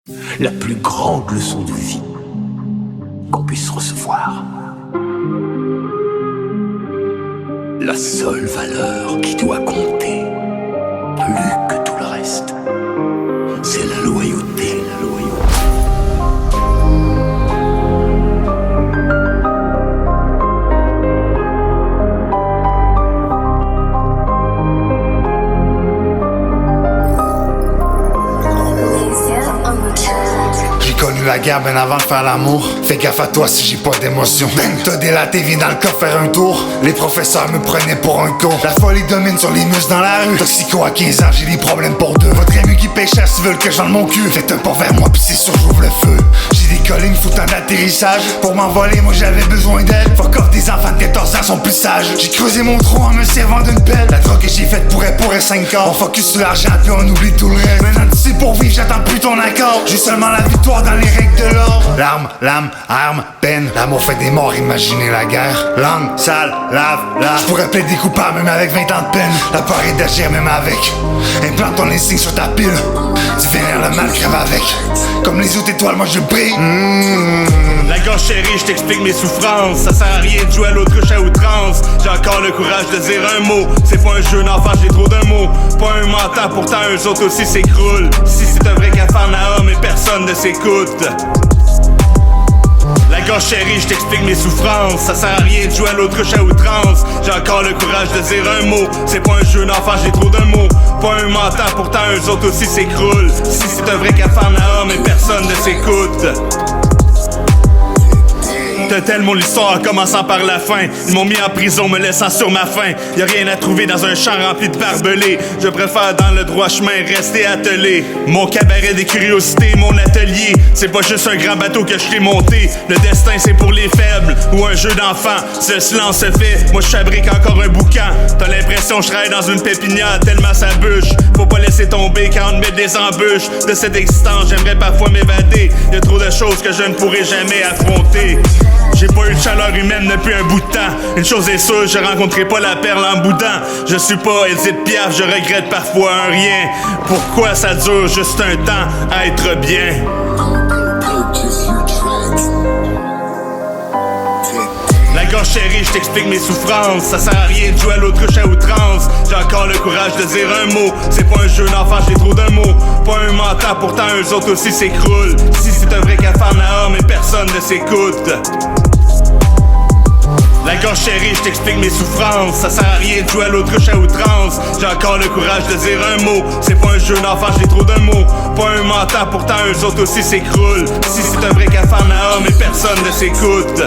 La plus grande leçon de vie qu'on puisse recevoir. La seule valeur qui doit compter, plus que tout le reste, c'est la loyauté, la loyauté. J'ai connu la guerre bien avant de faire l'amour. Fais gaffe à toi si j'ai pas d'émotion. T'as délaté, viens dans le coffre faire un tour. Les professeurs me prenaient pour un con. La folie domine sur les muscles dans la rue. Toxico à 15 ans, j'ai des problèmes pour deux. Votre ému qui pêche à s'ils veulent que je vende mon cul. Faites un pas vers moi pis c'est sûr j'ouvre le feu. J'ai des collines foutant d'atterrissage. Pour m'envoler, moi j'avais besoin d'aide. Fuck off, des enfants de 14 ans sont plus sages. J'ai creusé mon trou en me servant d'une pelle. La drogue que j'ai faite pourrait 5 ans. On focus sur l'argent puis on oublie tout le reste. Maintenant tu sais pour vivre, j'attends plus ton accord. J'ai seulement la victoire dans les règles de l'or. Larmes, lame, arme, peine. L'amour fait des morts, imaginez la guerre. Langue, sale, lave. J'pourrais plaider coupable même avec 20 ans de peine. La peur est d'agir même avec. Implante ton insigne sur ta pile. Tu vénères le mal, crève avec. Comme les autres étoiles, moi je brille. La gorge chérie, je t'explique mes souffrances. Ça sert à rien de jouer à l'autruche à outrance. J'ai encore le courage de dire un mot. C'est pas un jeu d'enfant, j'ai trop d'un mot. Pas un menteur, pourtant eux autres aussi s'écroulent. Si c'est un vrai Capharnaüm et personne ne s'écoute. La gorge chérie, je t'explique mes souffrances. Ça sert à rien de jouer à l'autruche à outrance. J'ai encore le courage de dire un mot. C'est pas un jeu d'enfant, j'ai trop d'un mot. Pas un menteur, pourtant eux autres aussi s'écroulent. Si c'est un vrai Capharnaüm et personne ne s'écoute. T'as tellement l'histoire en commençant par la fin. Ils m'ont mis en prison me laissant sur ma faim. Y'a rien à trouver dans un champ rempli de barbelés. Je préfère dans le droit chemin rester attelé. Mon cabaret des curiosités, mon atelier. C'est pas juste un grand bateau que je t'ai monté. Le destin c'est pour les faibles ou un jeu d'enfant. Si le silence se fait, moi je fabrique encore un boucan. T'as l'impression que je travaille dans une pépinière tellement ça bûche. Faut pas laisser tomber quand on me met des embûches. De cette existence j'aimerais parfois m'évader. Y'a trop de choses que je ne pourrai jamais affronter. J'ai pas eu de chaleur humaine depuis un bout de temps. Une chose est sûre, je rencontrerai pas la perle en boudin. Je suis pas Edith Piaf, je regrette parfois un rien. Pourquoi ça dure juste un temps à être bien? La gorge chérie, je t'explique mes souffrances. Ça sert à rien de jouer à l'autruche à outrance. J'ai encore le courage de dire un mot. C'est pas un jeu d'enfant, j'ai trop d'un mot. Pas un menteur, pourtant eux autres aussi s'écroulent. Si c'est un vrai Capharnaüm et personne ne s'écoute. La gorge chérie, je t'explique mes souffrances. Ça sert à rien de jouer à l'autruche à outrance. J'ai encore le courage de dire un mot. C'est pas un jeu d'enfant, j'ai trop d'un mot. Pas un menteur, pourtant eux autres aussi s'écroulent. Si c'est un vrai Capharnaüm et personne ne s'écoute.